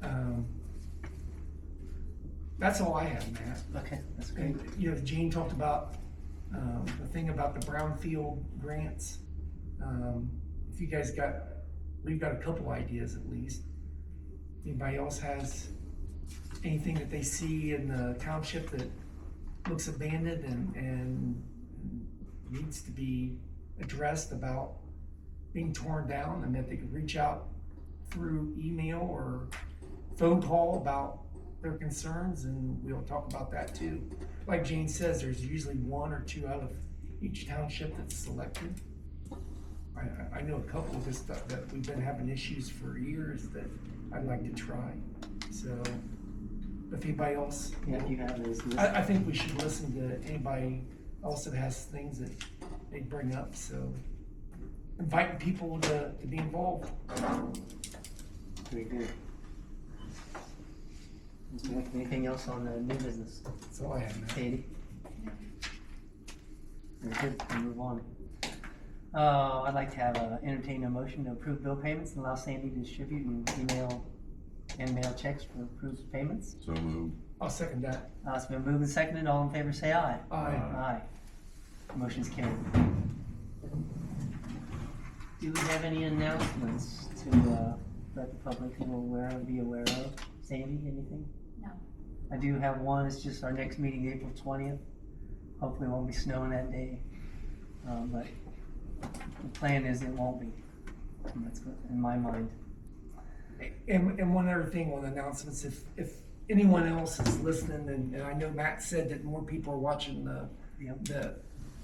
him. That's all I have, Matt. Okay, that's great. And, you know, Gene talked about, the thing about the brownfield grants. If you guys we've got a couple ideas at least. Anybody else has anything that they see in the township that looks abandoned and needs to be addressed about being torn down, and that they could reach out through email or phone call about their concerns, and we'll talk about that too. Like Jane says, there's usually one or two out of each township that's selected. I know a couple just that we've been having issues for years that I'd like to try. So, if anybody else, Yeah, if you have those listed. I think we should listen to anybody else that has things that they bring up, so inviting people to be involved. Very good. Okay, anything else on the new business? That's all I have, man. Katie? Very good, we'll move on. I'd like to entertain a motion to approve bill payments and allow Sandy to distribute and mail checks for approved payments. So moved. I'll second that. It's been moved and seconded, all in favor say aye. Aye. Aye. Motion's carried. Do we have any announcements to, let the public be aware of? Sandy, anything? No. I do have one, it's just our next meeting, April 20th. Hopefully it won't be snowing that day, but the plan is it won't be. That's good, in my mind. And one other thing on announcements, if anyone else is listening, and I know Matt said that more people are watching the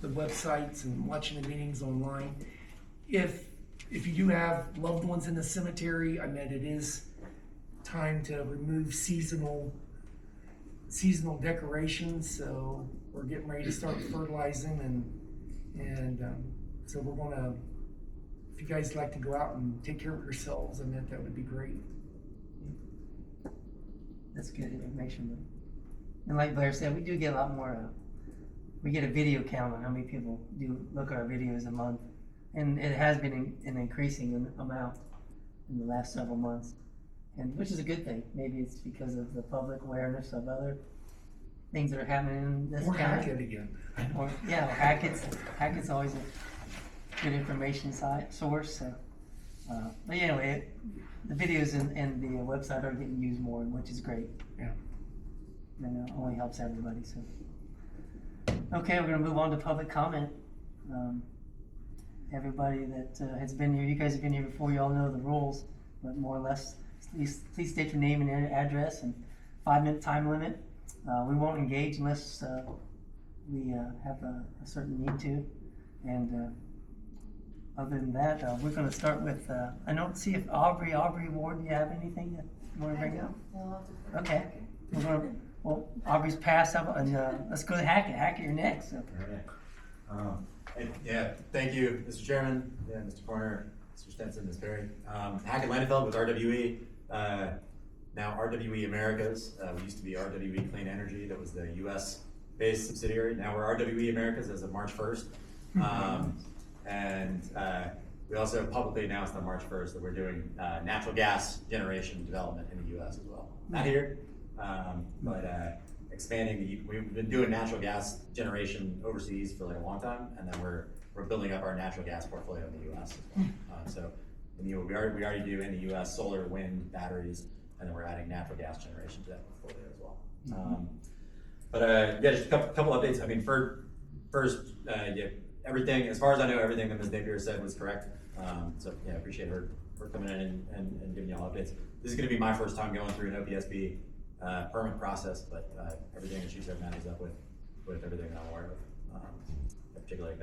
websites and watching the meetings online. If you do have loved ones in the cemetery, I mean, it is time to remove seasonal decorations, so we're getting ready to start fertilizing and so we're gonna, you guys like to go out and take care of yourselves, I mean, that would be great. That's good information. And like Blair said, we do get a lot more, we get a video count on how many people do look at our videos a month. And it has been an increasing amount in the last several months, and which is a good thing. Maybe it's because of the public awareness of other things that are happening in this Or county. hack it again. Or, yeah, Hackett's always a good information source, so. But anyway, the videos and the website are getting used more, which is great. Yeah. And it only helps everybody, so. Okay, we're gonna move on to public comment. Everybody that has been here, you guys have been here before, you all know the rules, but more or less, please state your name and address and 5-minute time limit. We won't engage unless we have a certain need to. And other than that, we're gonna start with, I don't see if Aubrey Ward, do you have anything that you wanna bring up? Okay, we're gonna, well, Aubrey's passed up, and let's go to Hackett. Hackett, you're next. So. Yeah, thank you, Mr. Chairman, yeah, Mr. Corner, Mr. Stenson, Ms. Perry. Hackett Landefeld with RWE, now RWE Americas. We used to be RWE Clean Energy, that was the US-based subsidiary. Now we're RWE Americas as of March 1st. And we also publicly announced on March 1st that we're doing natural gas generation development in the US as well. Not here, but expanding we've been doing natural gas generation overseas for like a long time, and then we're building up our natural gas portfolio in the US as well. So we already do in the US solar, wind, batteries, and then we're adding natural gas generation to that portfolio as well. But yeah, just a couple updates. I mean, first, yeah, everything, as far as I know, everything that Ms. Napier said was correct. So yeah, I appreciate her coming in and giving y'all updates. This is gonna be my first time going through an OPSB permit process, but everything that she said matches up with everything that I'm aware of, particularly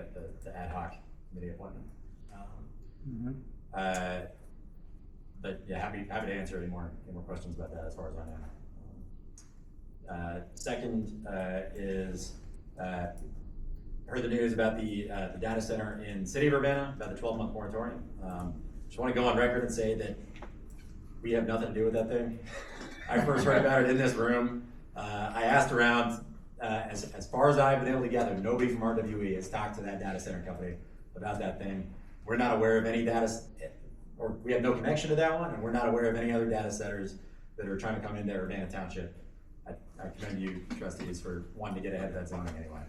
the ad hoc committee appointment. But yeah, happy to answer any more questions about that as far as I know. Second is heard the news about the data center in the city of Urbana, about the 12-month moratorium. Just want to go on record and say that we have nothing to do with that thing. I first heard about it in this room. I asked around, as far as I've been able to gather, nobody from RWE has talked to that data center company about that thing. We're not aware of any or we have no connection to that one, and we're not aware of any other data centers that are trying to come into Urbana Township. I commend you, trustees, for wanting to get ahead of that zoning anyway.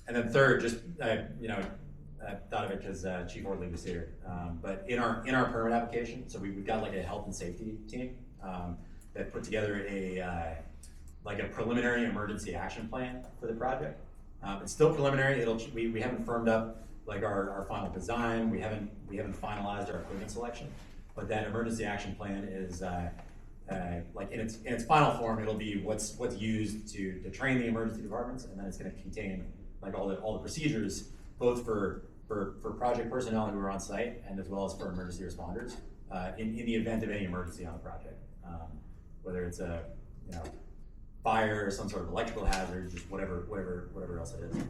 And then third, just I thought of it because Chief Orley was here. But in our permit application, so we've got like a health and safety team that put together a preliminary emergency action plan for the project. It's still preliminary. We haven't firmed up like our final design. We haven't finalized our equipment selection. But that emergency action plan is like in its final form, it'll be what's used to train the emergency departments, and then it's going to contain like all the procedures, both for project personnel who are on site and as well as for emergency responders in the event of any emergency on the project, whether it's a fire or some sort of electrical hazard, just whatever else it is.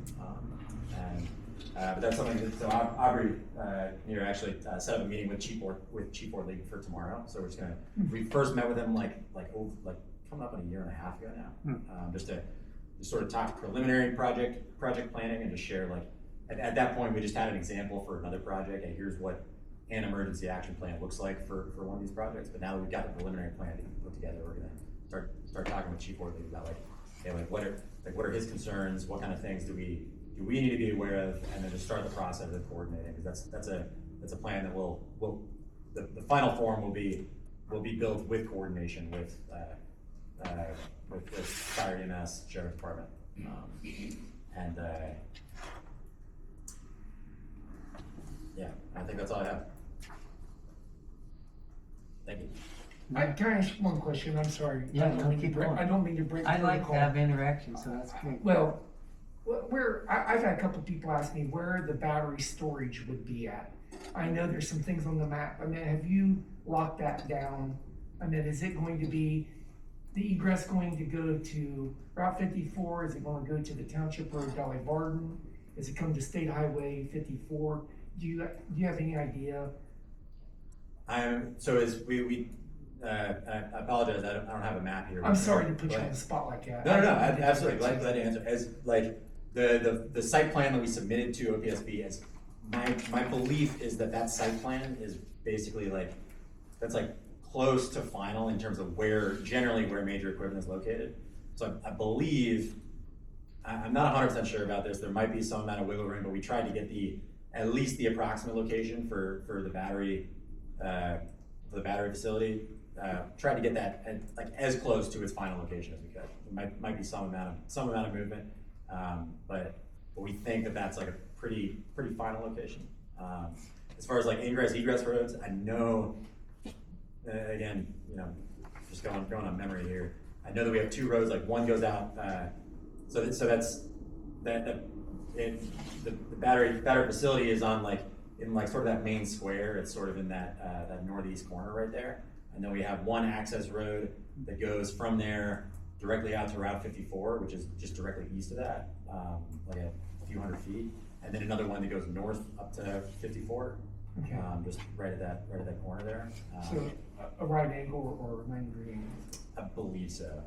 But that's something that, so Aubrey here actually set up a meeting with Chief Orley for tomorrow. So we're just gonna, we first met with him like coming up on a year and a half ago now, just to sort of talk preliminary project planning and just share like, at that point we just had an example for another project, and here's what an emergency action plan looks like for one of these projects. But now that we've got the preliminary plan that we put together, we're gonna start talking with Chief Orley about what are his concerns, what kind of things do we need to be aware of, and then just start the process of coordinating, because that's a plan that will the final form will be built with coordination with Fire EMS, Sheriff's Department, and yeah, I think that's all I have. Thank you. Can I ask one question? I'm sorry. Yeah, I don't mean to break I like to protocol. have interaction, so that's great. Well, I've had a couple of people ask me where the battery storage would be at. I know there's some things on the map. I mean, have you locked that down? I mean, is it going to be the egress going to go to Route 54? Is it going to go to the Township Road, Dolly Varden? Is it come to State Highway 54? Do you have any idea? So as I apologize, I don't have a map here. I'm sorry to put you on the spot like that. No, absolutely, glad to answer. As like, the site plan that we submitted to OPSB, as my belief is that site plan is basically like, that's like close to final in terms of generally where major equipment is located. So I believe, I'm not 100% sure about this, there might be some amount of wiggle room, but we tried to get at least the approximate location for the battery facility. Tried to get that like as close to its final location as we could. There might be some amount of movement, but we think that that's like a pretty final location. As far as like ingress egress roads, I know, again, you know, just going on memory here. I know that we have 2 roads. Like one goes out, so that's the battery facility is on in sort of that main square. It's sort of in that northeast corner right there. And then we have one access road that goes from there directly out to Route 54, which is just directly east of that, like a few hundred feet. And then another one that goes north up to 54, Okay. just right at that corner there. So a right angle or a 90-degree angle? I believe so.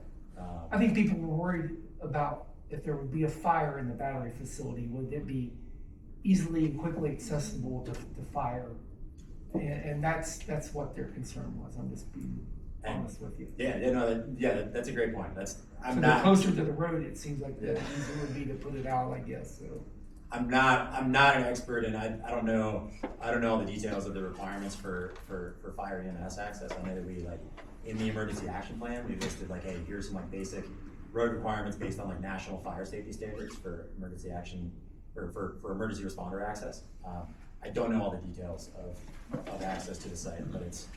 I think people were worried about if there would be a fire in the battery facility, would it be easily and quickly accessible to fire? And that's what their concern was. I'm just being honest with you. That's a great point. The closer to the road, it seems like the easier would be to put it out, I guess, so. I'm not an expert, and I don't know all the details of the requirements for fire EMS access. I know that we in the emergency action plan, we listed hey, here's some basic road requirements based on national fire safety standards for emergency action or for emergency responder access. I don't know all the details of access to the site, but it's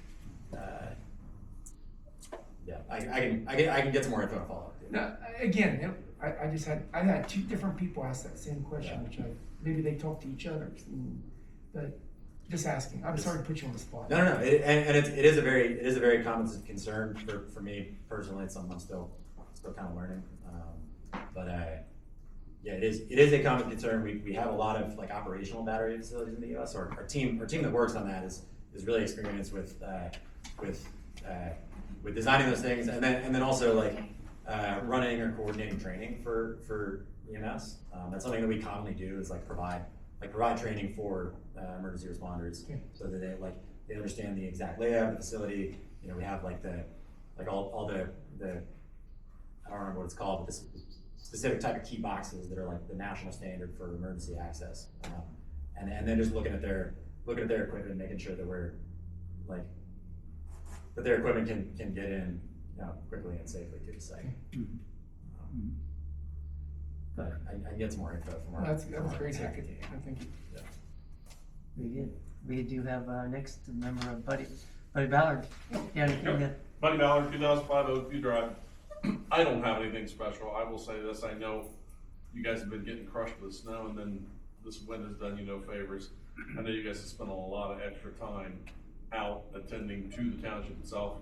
I can get some more info and follow up. Now, again, I had 2 different people ask that same question, which maybe they talk to each other, but just asking. I'm sorry to put you on the spot. No. It is a very common concern for me personally. It's something I'm still kind of learning. It is a common concern. We have a lot of operational battery facilities in the U.S. Our team that works on that is really experienced with designing those things, and then also running or coordinating training for EMS. That's something that we commonly do is provide training for emergency responders, so that they understand the exact layout of the facility. You know, we have all the I don't remember what it's called, but this specific type of key boxes that are the national standard for emergency access, and then just looking at their equipment, making sure that that their equipment can get in quickly and safely to the site. But I can get some more info from our. That was great. Thank you. Yeah. Very good. We do have next member of Buddy Ballard. Yeah, Buddy Ballard, 2005 Oakview Drive. I don't have anything special. I will say this, I know you guys have been getting crushed with snow, and then this wind has done you no favors. I know you guys have spent a lot of extra time out attending to the township itself.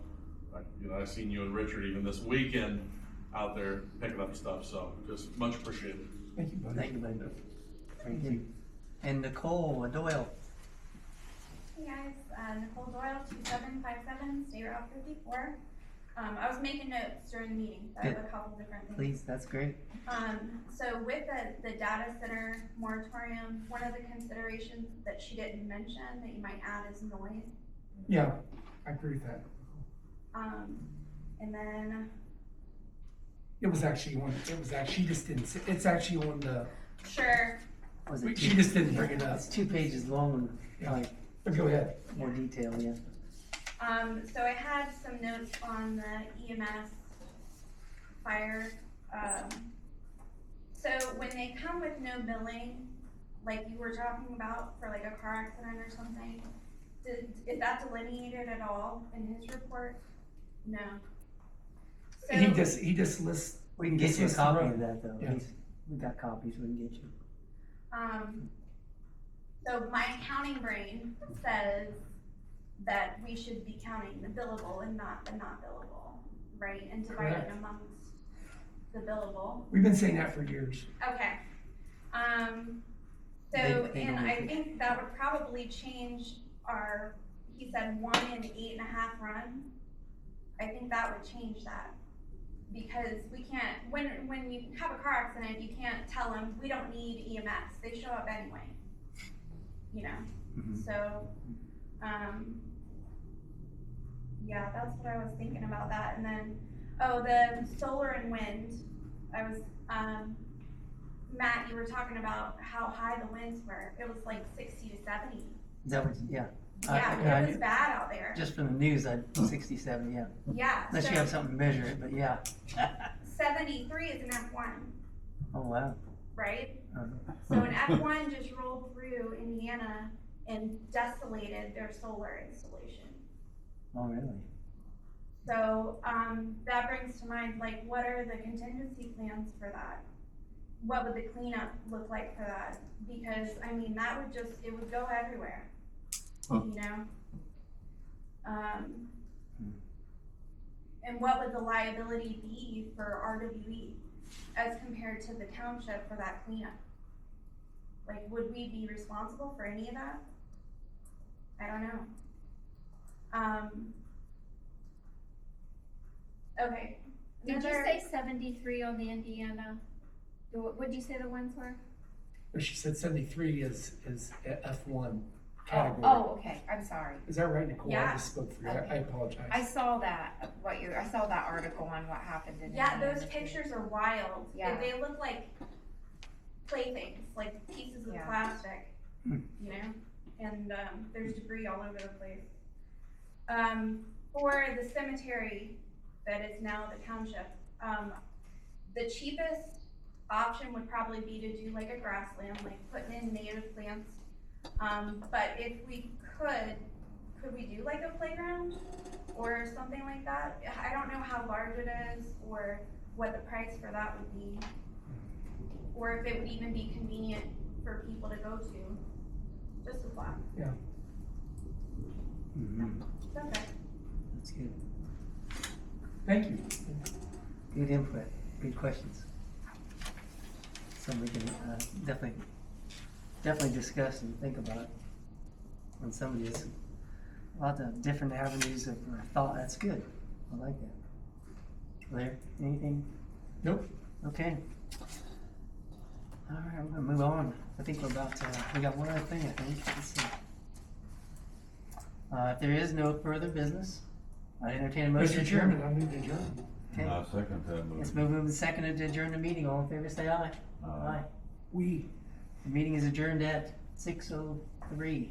I've seen you and Richard even this weekend out there picking up stuff, so just much appreciated. Thank you, buddy. Thank you, buddy. Thank you. And Nicole Doyle. Hey guys, Nicole Doyle, 2757 State Route 54. I was making notes during the meeting, so I have a couple different things. Please, that's great. So with the data center moratorium, one of the considerations that she didn't mention that you might add is noise. Yeah, I agree with that. And then It was actually she just didn't, it's actually on the, sure, Was it she just didn't bring it up. It's 2 pages long and But go ahead. more detail, yeah. so I had some notes on the EMS fire. So when they come with no billing, like you were talking about for a car accident or something, is that delineated at all in his report? No. So, He just lists. We can get you a copy road. of that though. Yeah. We got copies we can get you. So my accounting brain says that we should be counting the billable and not the not billable, right? And dividing Correct. amongst the billable. We've been saying that for years. Okay. So, They and don't I make it. think that would probably change our, he said 1 in 8.5 run. I think that would change that. Because we can't, when you have a car accident, you can't tell them, we don't need EMS, they show up anyway. You know, Mhm. so, yeah, that's what I was thinking about that, and then, oh, the solar and wind, I was, Matt, you were talking about how high the winds were, it was like 60 to 70. Is that what, yeah. Yeah, it was bad out there. Just from the news, 67, yeah. Yeah, Unless so you have something to measure it, but yeah. 73 is an F1, Oh, wow. right? Uh-huh. So an F1 just rolled through Indiana and desolated their solar installation. Oh, really? So, that brings to mind, like, what are the contingency plans for that? What would the cleanup look like for that? Because, I mean, that would just, it would go everywhere, you know? And what would the liability be for RWE as compared to the township for that cleanup? Like, would we be responsible for any of that? I don't know. Okay. Did you Another- say 73 on the Indiana? What'd you say the ones were? But she said 73 is F1 Oh, category. oh, okay, I'm sorry. Is that right, Nicole? I Yeah. just spoke through. Okay. I apologize. I saw that, I saw that article on what happened in Yeah, Indiana, those too. pictures are wild. Yeah. They look like playthings, like pieces of Yeah. plastic, Hmm. you know? And, there's debris all over the place. For the cemetery that is now the township, the cheapest option would probably be to do like a grassland, like putting in native plants. But if we could we do like a playground or something like that? I don't know how large it is or what the price for that would be. Or if it would even be convenient for people to go to. Just a thought. Mhm. Okay. That's good. Thank you. Good input, good questions. Something we can definitely discuss and think about on some of these. A lot of different avenues of thought, that's good. I like that. Blair, anything? Nope. Okay. All right, we're gonna move on. I think we're about to, we got one other thing, I think. Let's see. If there is no further business, I entertain a motion to Mr. adjourn. Chairman, I move to adjourn. Okay. I second that It's motion. moved and seconded to adjourn the meeting. All in favor, say aye. Aye. We. The meeting is adjourned at 6:03.